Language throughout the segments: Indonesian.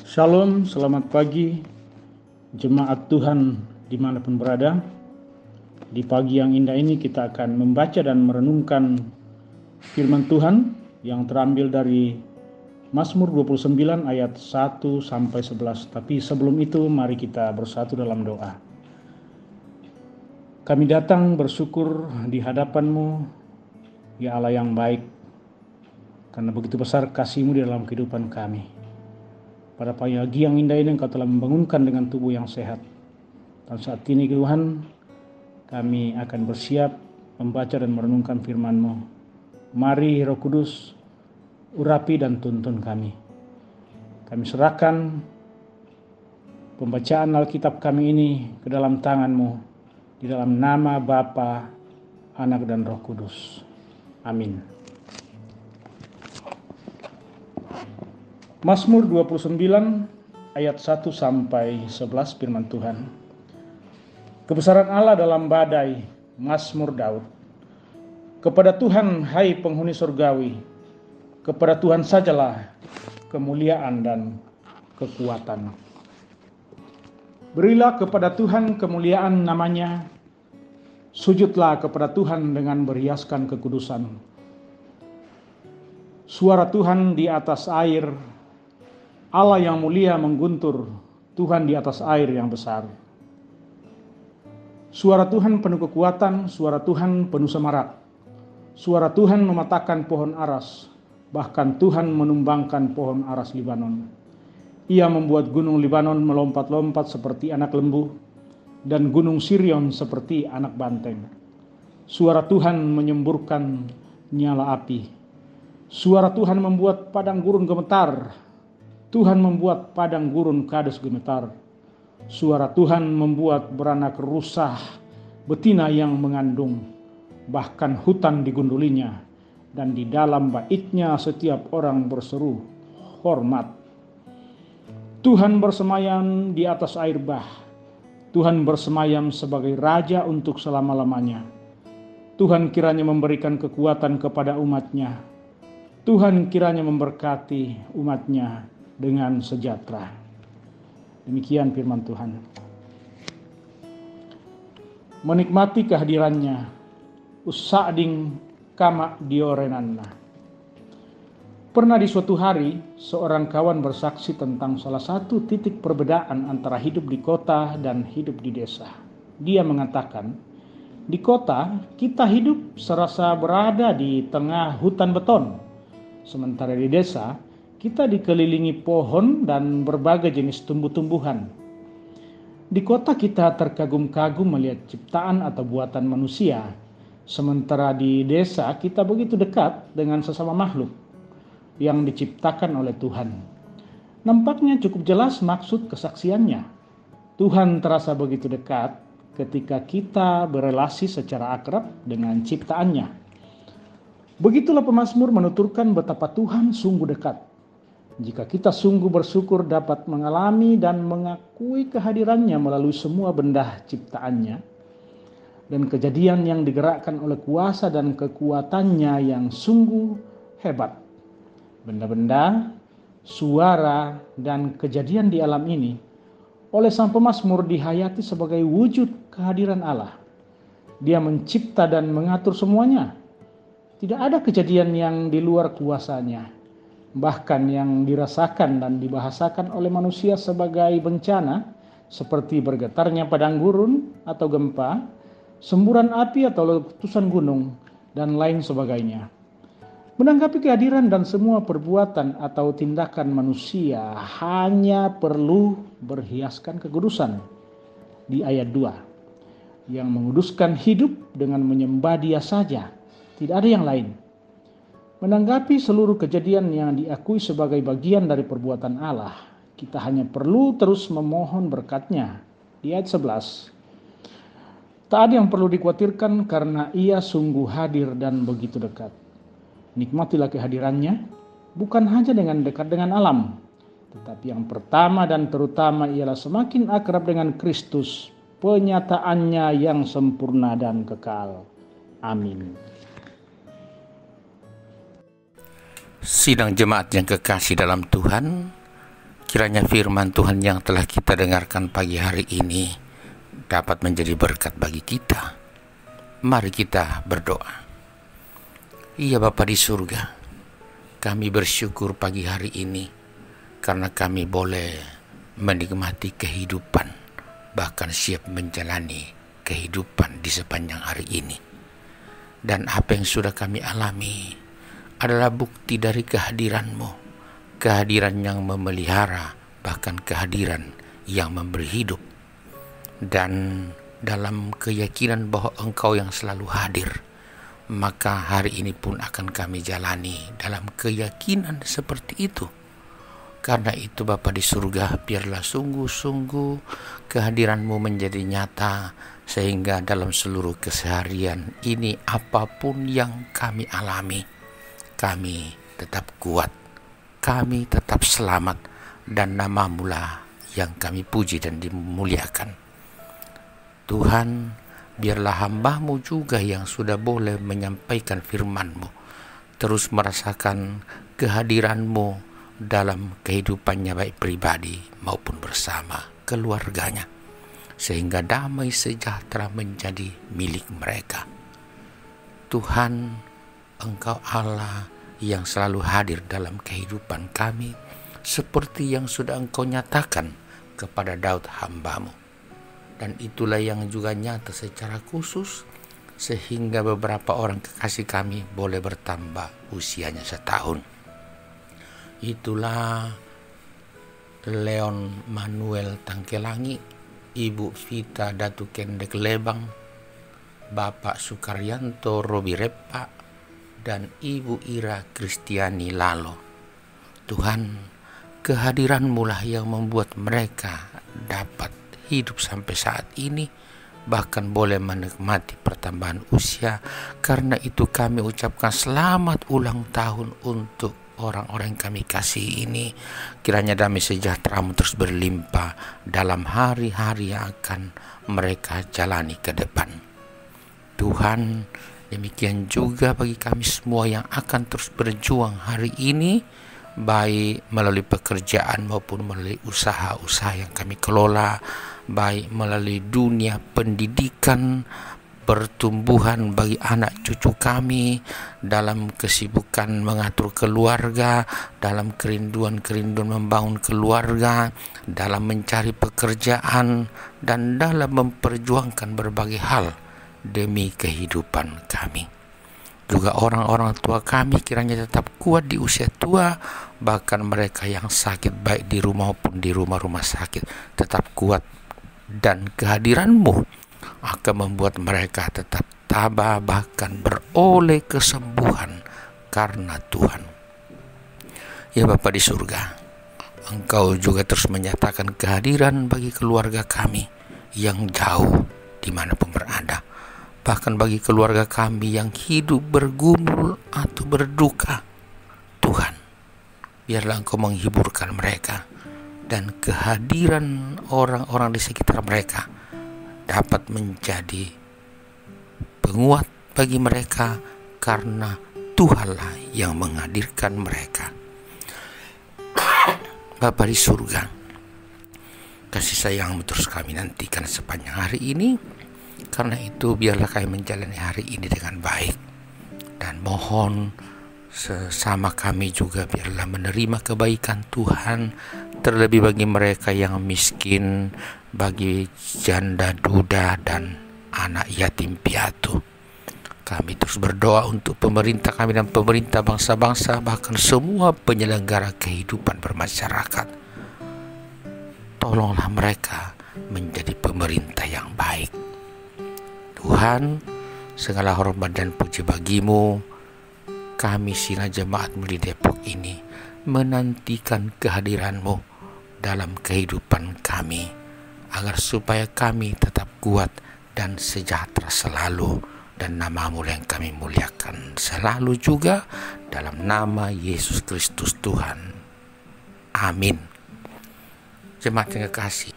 Shalom, selamat pagi jemaat Tuhan dimanapun berada. Di pagi yang indah ini kita akan membaca dan merenungkan firman Tuhan yang terambil dari Mazmur 29 ayat 1 sampai 11. Tapi sebelum itu mari kita bersatu dalam doa. Kami datang bersyukur di hadapan-Mu, ya Allah yang baik, karena begitu besar kasih-Mu di dalam kehidupan kami. Pada pagi yang indah ini Engkau telah membangunkan dengan tubuh yang sehat. Dan saat ini Tuhan, kami akan bersiap membaca dan merenungkan firman-Mu. Mari Roh Kudus, urapi dan tuntun kami. Kami serahkan pembacaan Alkitab kami ini ke dalam tangan-Mu, di dalam nama Bapa, Anak dan Roh Kudus. Amin. Mazmur 29 ayat 1 sampai 11 firman Tuhan. Kebesaran Allah dalam badai, Mazmur Daud. Kepada Tuhan, hai penghuni surgawi, kepada Tuhan sajalah kemuliaan dan kekuatan. Berilah kepada Tuhan kemuliaan namanya, sujudlah kepada Tuhan dengan berhiaskan kekudusan. Suara Tuhan di atas air, Allah yang mulia mengguntur, Tuhan di atas air yang besar. Suara Tuhan penuh kekuatan, suara Tuhan penuh semarak. Suara Tuhan mematahkan pohon aras, bahkan Tuhan menumbangkan pohon aras Libanon. Ia membuat gunung Libanon melompat-lompat seperti anak lembu, dan gunung Sirion seperti anak banteng. Suara Tuhan menyemburkan nyala api. Suara Tuhan membuat padang gurun gemetar. Tuhan membuat padang gurun kades gemetar. Suara Tuhan membuat beranak rusa betina yang mengandung. Bahkan hutan digundulinya, dan di dalam baitnya setiap orang berseru hormat. Tuhan bersemayam di atas air bah. Tuhan bersemayam sebagai raja untuk selama-lamanya. Tuhan kiranya memberikan kekuatan kepada umatnya. Tuhan kiranya memberkati umatnya dengan sejahtera. Demikian firman Tuhan. Menikmati kehadirannya, usading kama diorenanna. Pernah di suatu hari, seorang kawan bersaksi tentang salah satu titik perbedaan antara hidup di kota dan hidup di desa. Dia mengatakan, di kota kita hidup serasa berada di tengah hutan beton. Sementara di desa, kita dikelilingi pohon dan berbagai jenis tumbuh-tumbuhan. Di kota kita terkagum-kagum melihat ciptaan atau buatan manusia. Sementara di desa kita begitu dekat dengan sesama makhluk yang diciptakan oleh Tuhan. Nampaknya cukup jelas maksud kesaksiannya. Tuhan terasa begitu dekat ketika kita berelasi secara akrab dengan ciptaannya. Begitulah pemazmur menuturkan betapa Tuhan sungguh dekat. Jika kita sungguh bersyukur dapat mengalami dan mengakui kehadirannya melalui semua benda ciptaannya dan kejadian yang digerakkan oleh kuasa dan kekuatannya yang sungguh hebat. Benda-benda, suara, dan kejadian di alam ini oleh sang pemazmur dihayati sebagai wujud kehadiran Allah. Dia mencipta dan mengatur semuanya. Tidak ada kejadian yang di luar kuasanya. Bahkan yang dirasakan dan dibahasakan oleh manusia sebagai bencana, seperti bergetarnya padang gurun atau gempa, semburan api atau letusan gunung, dan lain sebagainya. Menanggapi kehadiran dan semua perbuatan atau tindakan manusia hanya perlu berhiaskan kekudusan di ayat 2, yang menguduskan hidup dengan menyembah Dia saja, tidak ada yang lain. Menanggapi seluruh kejadian yang diakui sebagai bagian dari perbuatan Allah, kita hanya perlu terus memohon berkat-Nya. Di ayat 11, tak ada yang perlu dikhawatirkan karena Ia sungguh hadir dan begitu dekat. Nikmatilah kehadirannya, bukan hanya dengan dekat dengan alam, tetapi yang pertama dan terutama ialah semakin akrab dengan Kristus, penyataannya yang sempurna dan kekal. Amin. Sidang jemaat yang kekasih dalam Tuhan, Kiranya firman Tuhan yang telah kita dengarkan pagi hari ini dapat menjadi berkat bagi kita. Mari kita berdoa. Ya Bapa di surga, kami bersyukur pagi hari ini karena kami boleh menikmati kehidupan, bahkan siap menjalani kehidupan di sepanjang hari ini. Dan apa yang sudah kami alami adalah bukti dari kehadiran-Mu, kehadiran yang memelihara, bahkan kehadiran yang memberi hidup. Dan dalam keyakinan bahwa Engkau yang selalu hadir, maka hari ini pun akan kami jalani dalam keyakinan seperti itu. Karena itu Bapa di surga, biarlah sungguh-sungguh kehadiran-Mu menjadi nyata, sehingga dalam seluruh keseharian ini apapun yang kami alami, kami tetap kuat, kami tetap selamat, dan nama-Mu lah yang kami puji dan dimuliakan. Tuhan, biarlah hamba-Mu juga yang sudah boleh menyampaikan firman-Mu terus merasakan kehadiran-Mu dalam kehidupannya, baik pribadi maupun bersama keluarganya, sehingga damai sejahtera menjadi milik mereka. Tuhan, Engkau Allah yang selalu hadir dalam kehidupan kami, seperti yang sudah Engkau nyatakan kepada Daud hamba-Mu. Dan itulah yang juga nyata secara khusus, sehingga beberapa orang kekasih kami boleh bertambah usianya setahun. Itulah Leon Manuel Tangkelangi, Ibu Vita Datu Kendek Lebang, Bapak Sukaryanto Robi Repa, dan Ibu Ira Kristiani Lalo. Tuhan, kehadiran-Mu lah yang membuat mereka dapat hidup sampai saat ini, bahkan boleh menikmati pertambahan usia. Karena itu kami ucapkan selamat ulang tahun untuk orang-orang yang kami kasih ini. Kiranya damai sejahtera-Mu terus berlimpah dalam hari-hari yang akan mereka jalani ke depan. Tuhan, demikian juga bagi kami semua yang akan terus berjuang hari ini, baik melalui pekerjaan maupun melalui usaha-usaha yang kami kelola, baik melalui dunia pendidikan, pertumbuhan bagi anak cucu kami, dalam kesibukan mengatur keluarga, dalam kerinduan-kerinduan membangun keluarga, dalam mencari pekerjaan, dan dalam memperjuangkan berbagai hal demi kehidupan kami. Juga orang-orang tua kami kiranya tetap kuat di usia tua, bahkan mereka yang sakit baik di rumah maupun di rumah-rumah sakit tetap kuat, dan kehadiran-Mu akan membuat mereka tetap tabah, bahkan beroleh kesembuhan karena Tuhan. Ya Bapa di surga, Engkau juga terus menyatakan kehadiran bagi keluarga kami yang jauh dimanapun berada, bahkan bagi keluarga kami yang hidup bergumul atau berduka. Tuhan, biarlah Engkau menghiburkan mereka, dan kehadiran orang-orang di sekitar mereka dapat menjadi penguat bagi mereka, karena Tuhanlah yang menghadirkan mereka. Bapa di surga, kasih sayang-Mu terus kami nantikan sepanjang hari ini. Karena itu biarlah kami menjalani hari ini dengan baik, dan mohon sesama kami juga biarlah menerima kebaikan Tuhan, terlebih bagi mereka yang miskin, bagi janda duda dan anak yatim piatu. Kami terus berdoa untuk pemerintah kami dan pemerintah bangsa-bangsa, bahkan semua penyelenggara kehidupan bermasyarakat. Tolonglah mereka menjadi pemerintah yang baik. Tuhan, segala hormat dan puji bagi-Mu. Kami Sina Jemaat-Mu di Depok ini menantikan kehadiran-Mu dalam kehidupan kami, agar supaya kami tetap kuat dan sejahtera selalu, dan nama-Mu yang kami muliakan selalu juga, dalam nama Yesus Kristus Tuhan. Amin. Jemaat yang kekasih,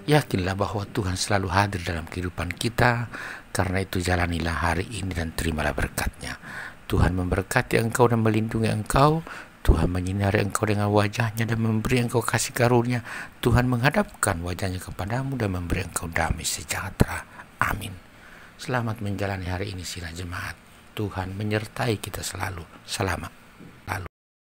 yakinlah bahwa Tuhan selalu hadir dalam kehidupan kita. Karena itu jalanilah hari ini dan terimalah berkat-Nya. Tuhan memberkati engkau dan melindungi engkau. Tuhan menyinari engkau dengan wajahnya dan memberi engkau kasih karunia. Tuhan menghadapkan wajahnya kepadamu dan memberi engkau damai sejahtera. Amin. Selamat menjalani hari ini sila jemaat. Tuhan menyertai kita selalu. Selamat.